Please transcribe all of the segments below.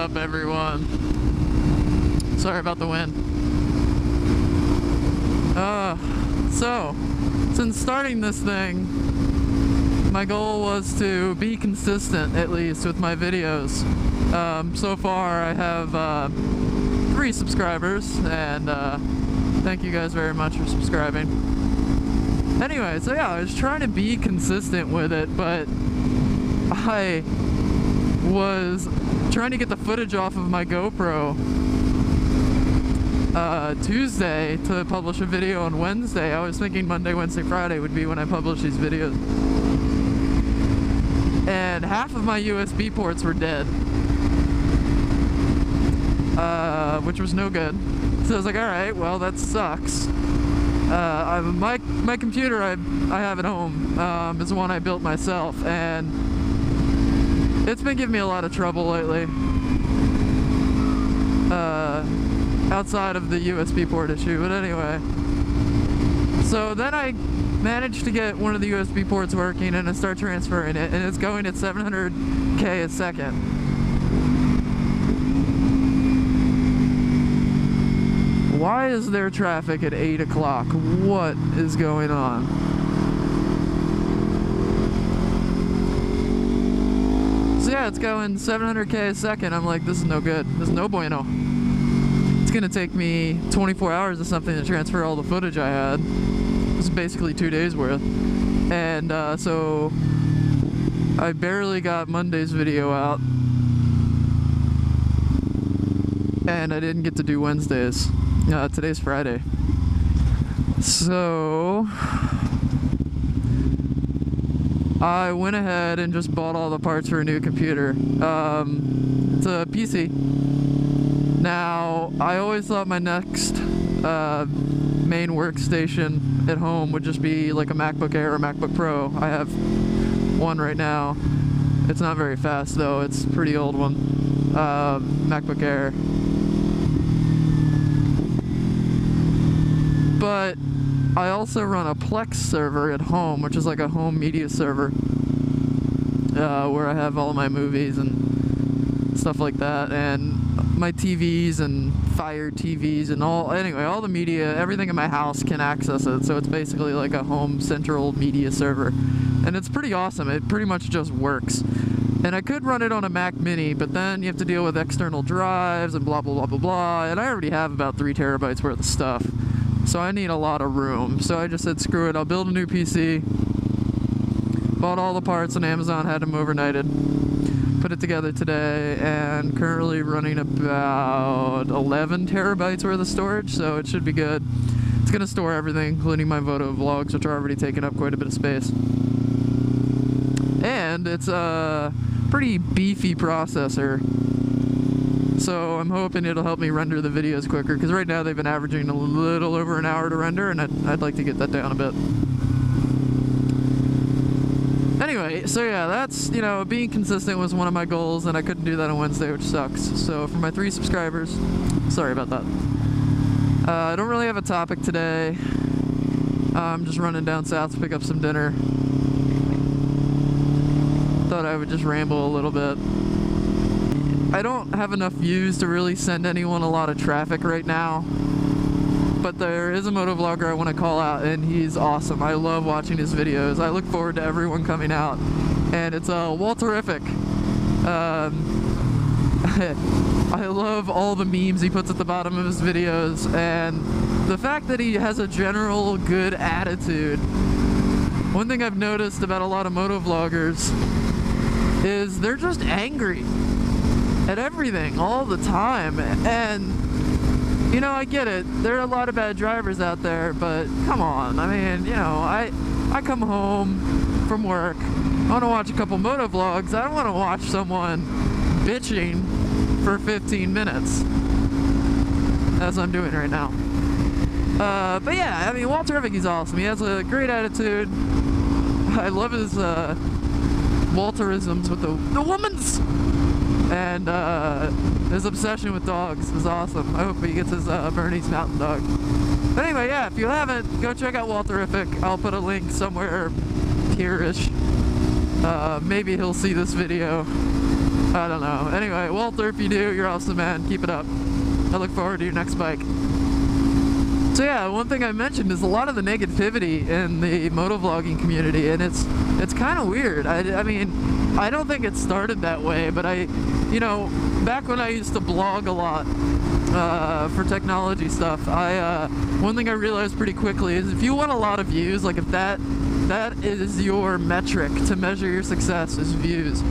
up, everyone? Sorry about the wind. So, since starting this thing, my goal was to be consistent, at least, with my videos. So far, I have 3 subscribers, and thank you guys very much for subscribing. Anyway, so yeah, I was trying to be consistent with it, but I was trying to get the footage off of my GoPro Tuesday to publish a video on Wednesday. I was thinking Monday, Wednesday, Friday would be when I publish these videos. And half of my USB ports were dead. Which was no good. So I was like, alright, well that sucks. My computer I have at home is one I built myself, and it's been giving me a lot of trouble lately. Outside of the USB port issue, but anyway. So then I managed to get one of the USB ports working, and I start transferring it, and it's going at 700K a second. Why is there traffic at 8 o'clock? What is going on? So yeah, it's going 700K a second. I'm like, this is no good. This is no bueno. It's gonna take me 24 hours or something to transfer all the footage I had. This is basically 2 days worth. And so I barely got Monday's video out. And I didn't get to do Wednesdays. Today's Friday. So I went ahead and just bought all the parts for a new computer. It's a PC. Now, I always thought my next main workstation at home would just be like a MacBook Air or MacBook Pro. I have one right now. It's not very fast though, it's a pretty old one. MacBook Air. But I also run a Plex server at home, which is like a home media server, where I have all my movies and stuff like that, and my TVs and Fire TVs and all the media, everything in my house can access it. So it's basically like a home central media server, and it's pretty awesome. It pretty much just works. And I could run it on a Mac Mini, but then you have to deal with external drives and blah blah blah blah blah, and I already have about 3 terabytes worth of stuff. So I need a lot of room. So I just said, screw it, I'll build a new PC. Bought all the parts on Amazon, had them overnighted. Put it together today, and currently running about 11 terabytes worth of storage, so it should be good. It's gonna store everything, including my MotoVlogs, which are already taking up quite a bit of space. And it's a pretty beefy processor. So I'm hoping it'll help me render the videos quicker, because right now they've been averaging a little over an hour to render, and I'd like to get that down a bit. Anyway, so yeah, that's, you know, being consistent was one of my goals, and I couldn't do that on Wednesday, which sucks. So for my 3 subscribers, sorry about that. I don't really have a topic today. I'm just running down south to pick up some dinner. Thought I would just ramble a little bit. I don't have enough views to really send anyone a lot of traffic right now, but there is a MotoVlogger I want to call out, and he's awesome. I love watching his videos. I look forward to everyone coming out, and it's Walterific. I love all the memes he puts at the bottom of his videos, and the fact that he has a general good attitude. One thing I've noticed about a lot of MotoVloggers is they're just angry at everything all the time, and you know, I get it, there are a lot of bad drivers out there, but come on, I mean, you know, I come home from work, I want to watch a couple MotoVlogs, I don't want to watch someone bitching for 15 minutes, as I'm doing right now. But yeah, I mean, Walterific, he's awesome. He has a great attitude. I love his Walterisms with the womans, and his obsession with dogs is awesome. I hope he gets his Bernese Mountain Dog. But anyway, yeah, if you haven't, go check out Walterific. I'll put a link somewhere here-ish. Maybe he'll see this video. I don't know. Anyway, Walter, if you do, you're awesome, man. Keep it up. I look forward to your next bike. So yeah, one thing I mentioned is a lot of the negativity in the motovlogging community, and it's kind of weird. I mean, I don't think it started that way, but you know, back when I used to blog a lot for technology stuff, one thing I realized pretty quickly is if you want a lot of views, like if that is your metric to measure your success is views,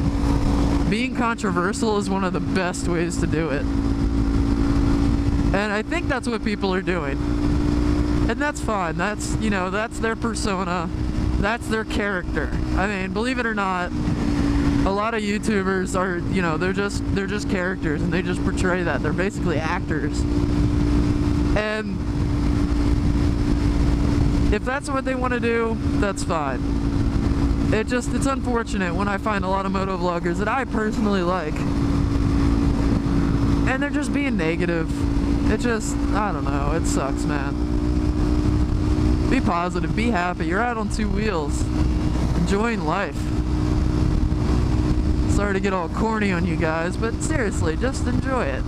being controversial is one of the best ways to do it. And I think that's what people are doing. And that's fine. That's, you know, that's their persona. That's their character. I mean, believe it or not, a lot of YouTubers are, you know, they're just characters, and they just portray that. They're basically actors. And if that's what they want to do, that's fine. It's unfortunate when I find a lot of motovloggers that I personally like, and they're just being negative. It just, I don't know, it sucks, man. Be positive, be happy, you're out on two wheels, enjoying life. Sorry to get all corny on you guys, but seriously, just enjoy it.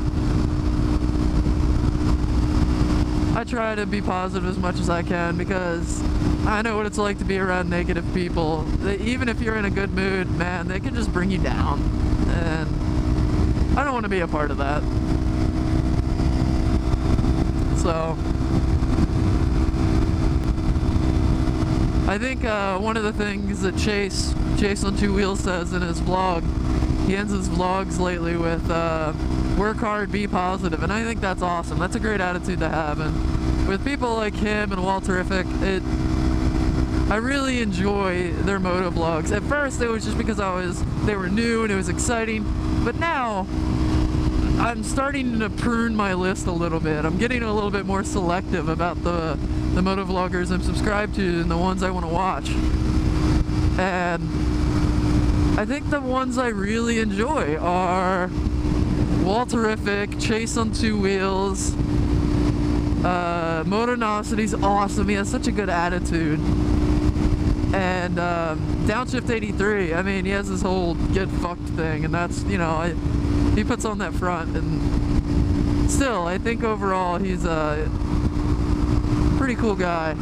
I try to be positive as much as I can because I know what it's like to be around negative people. Even if you're in a good mood, man, they can just bring you down. And I don't want to be a part of that. So I think one of the things that Chase on Two Wheels says in his vlog, he ends his vlogs lately with work hard, be positive, and I think that's awesome. That's a great attitude to have, and with people like him and Walterific, I really enjoy their motovlogs. At first it was just because they were new and it was exciting, but now I'm starting to prune my list a little bit. I'm getting a little bit more selective about the motovloggers I'm subscribed to and the ones I want to watch. And I think the ones I really enjoy are Walterific, Chase on Two Wheels, Motonosity's awesome. He has such a good attitude. And Downshift 83, I mean, he has this whole get fucked thing, and that's, you know, he puts on that front, and still, I think overall he's a pretty cool guy.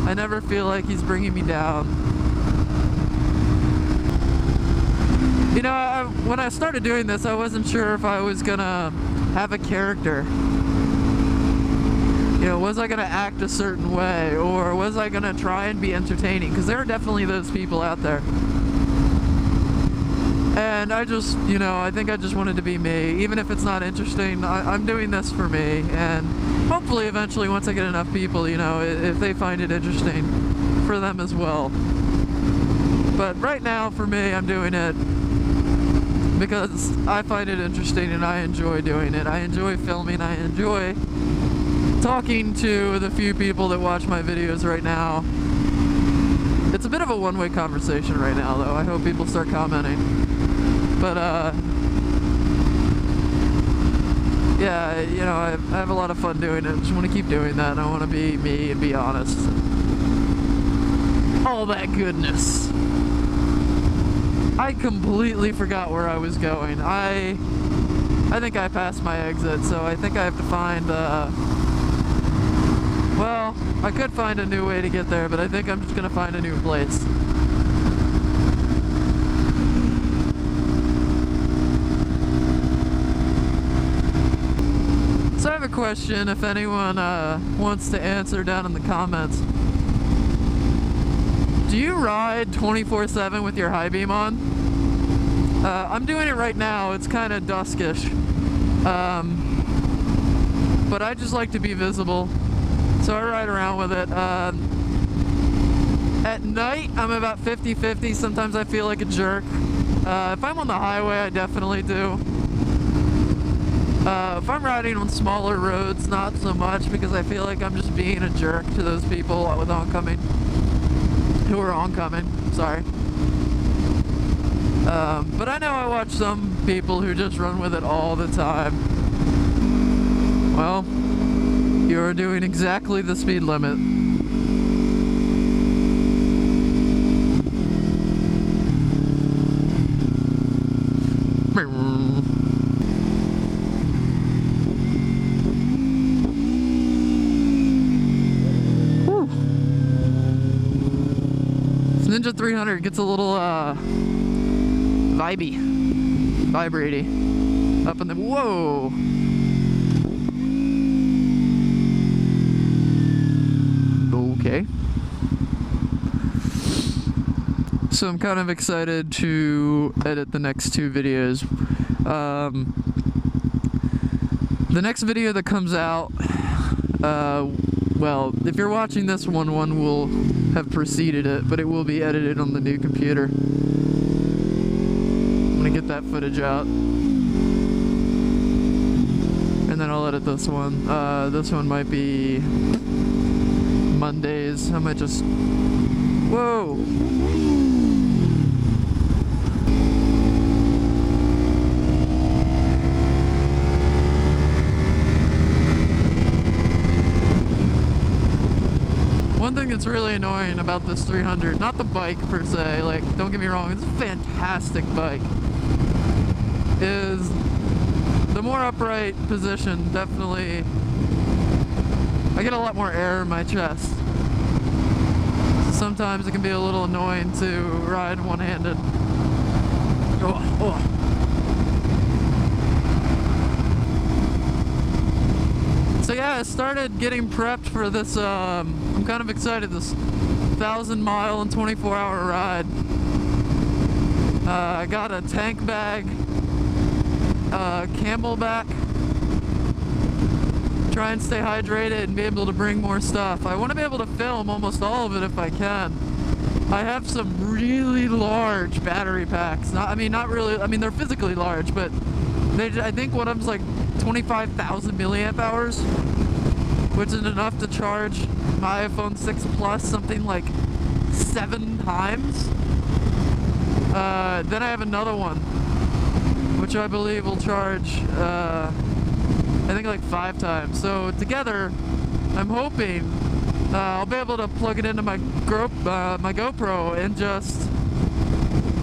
I never feel like he's bringing me down. You know, when I started doing this, I wasn't sure if I was gonna have a character. You know, was I gonna act a certain way, or was I gonna try and be entertaining? Because there are definitely those people out there. And I just, you know, I think I just wanted to be me. Even if it's not interesting, I'm doing this for me. And hopefully eventually, once I get enough people, you know, if they find it interesting, for them as well. But right now, for me, I'm doing it because I find it interesting and I enjoy doing it. I enjoy filming, I enjoy talking to the few people that watch my videos right now. It's a bit of a one-way conversation right now, though. I hope people start commenting. But, yeah, you know, I have a lot of fun doing it. I just want to keep doing that, and I want to be me and be honest. All that goodness. I completely forgot where I was going. I think I passed my exit, so I think I have to find, well, I could find a new way to get there, but I think I'm just gonna find a new place. So I have a question, if anyone wants to answer down in the comments. Do you ride 24/7 with your high beam on? I'm doing it right now. It's kind of duskish. But I just like to be visible. So I ride around with it. At night, I'm about 50-50. Sometimes I feel like a jerk. If I'm on the highway, I definitely do. If I'm riding on smaller roads, not so much, because I feel like I'm just being a jerk to those people with oncoming. Who are oncoming, sorry. But I know I watch some people who just run with it all the time. Well, you're doing exactly the speed limit. Whew. This Ninja 300 gets a little vibraty up in the whoa. Okay. So I'm kind of excited to edit the next two videos. The next video that comes out, well, if you're watching this one will have preceded it, but it will be edited on the new computer. I'm gonna get that footage out. And then I'll edit this one. This one might be Mondays. I might just... Whoa! One thing that's really annoying about this 300, not the bike per se, like, don't get me wrong, it's a fantastic bike, is the more upright position, definitely, I get a lot more air in my chest. Sometimes it can be a little annoying to ride one-handed. Oh, oh. So yeah, I started getting prepped for this, I'm kind of excited, this 1,000-mile and 24-hour ride. I got a tank bag, Camelback, try and stay hydrated and be able to bring more stuff. I want to be able to film almost all of it if I can. I have some really large battery packs. Not really, I mean, they're physically large, but I think one of them's like 25,000 milliamp hours, which is enough to charge my iPhone 6 Plus something like 7 times. Then I have another one, which I believe will charge, I think like 5 times. So together, I'm hoping I'll be able to plug it into my GoPro and just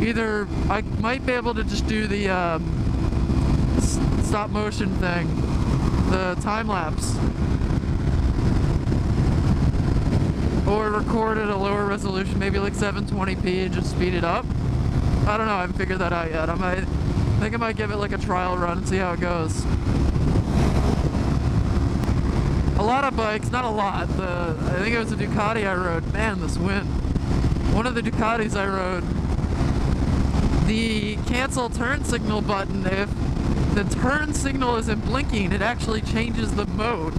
either, I might be able to just do the stop motion thing, the time lapse, or record at a lower resolution, maybe like 720p and just speed it up. I don't know, I haven't figured that out yet. I think I might give it like a trial run and see how it goes. A lot of bikes, not a lot, I think it was a Ducati I rode. Man, this wind. One of the Ducatis I rode, the cancel turn signal button, if the turn signal isn't blinking, it actually changes the mode.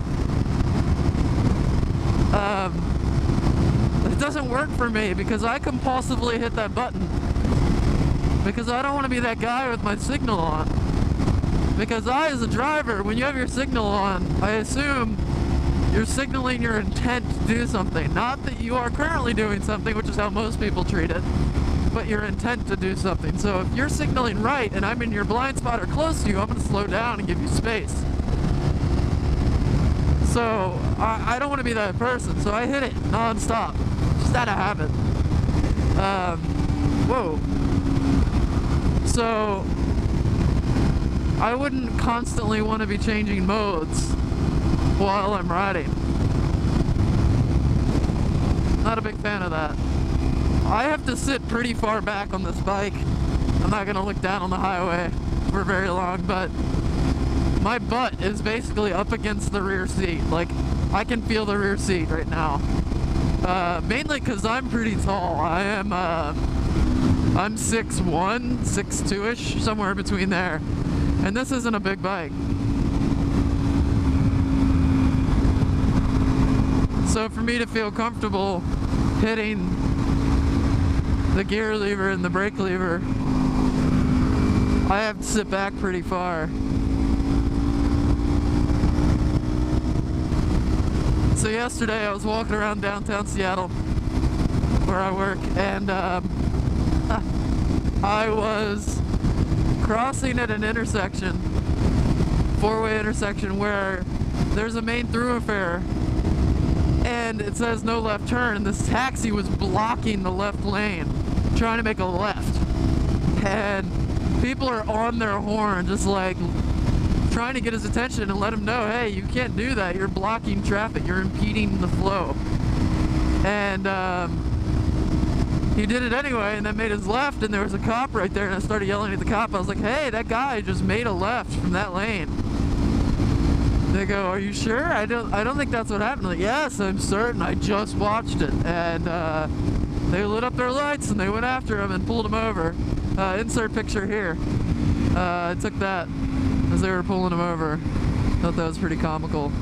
It doesn't work for me because I compulsively hit that button because I don't want to be that guy with my signal on. Because I, as a driver, when you have your signal on, I assume you're signaling your intent to do something. Not that you are currently doing something, which is how most people treat it, but your intent to do something. So if you're signaling right and I'm in your blind spot or close to you, I'm going to slow down and give you space. So I don't want to be that person, so I hit it non-stop, just out of habit. Whoa. So I wouldn't constantly want to be changing modes while I'm riding. Not a big fan of that. I have to sit pretty far back on this bike. I'm not gonna look down on the highway for very long, but my butt is basically up against the rear seat. Like, I can feel the rear seat right now. Mainly because I'm pretty tall. I'm 6'1", 6'2"-ish, somewhere between there. And this isn't a big bike. So for me to feel comfortable hitting the gear lever and the brake lever, I have to sit back pretty far. So yesterday I was walking around downtown Seattle, where I work, and I was crossing at an intersection, four-way intersection, where there's a main thoroughfare and it says no left turn, and this taxi was blocking the left lane, trying to make a left. And people are on their horn, just like trying to get his attention and let him know, hey, you can't do that. You're blocking traffic. You're impeding the flow. And he did it anyway, and then made his left, and there was a cop right there, and I started yelling at the cop. I was like, hey, that guy just made a left from that lane. They go, are you sure? I don't think that's what happened. I'm like, yes, I'm certain. I just watched it. And they lit up their lights and they went after him and pulled him over. Insert picture here. I took that as they were pulling him over. Thought that was pretty comical.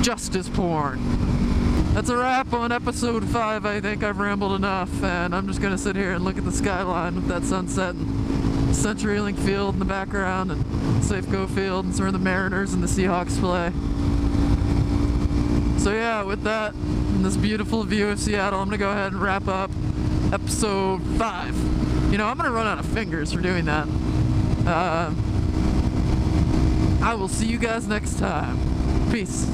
Justice porn. That's a wrap on episode 5. I think I've rambled enough, and I'm just gonna sit here and look at the skyline with that sunset and CenturyLink Field in the background and Safeco Field, and it's where the Mariners and the Seahawks play. So yeah, with that and this beautiful view of Seattle, I'm gonna go ahead and wrap up episode 5. You know, I'm gonna run out of fingers for doing that. I will see you guys next time. Peace.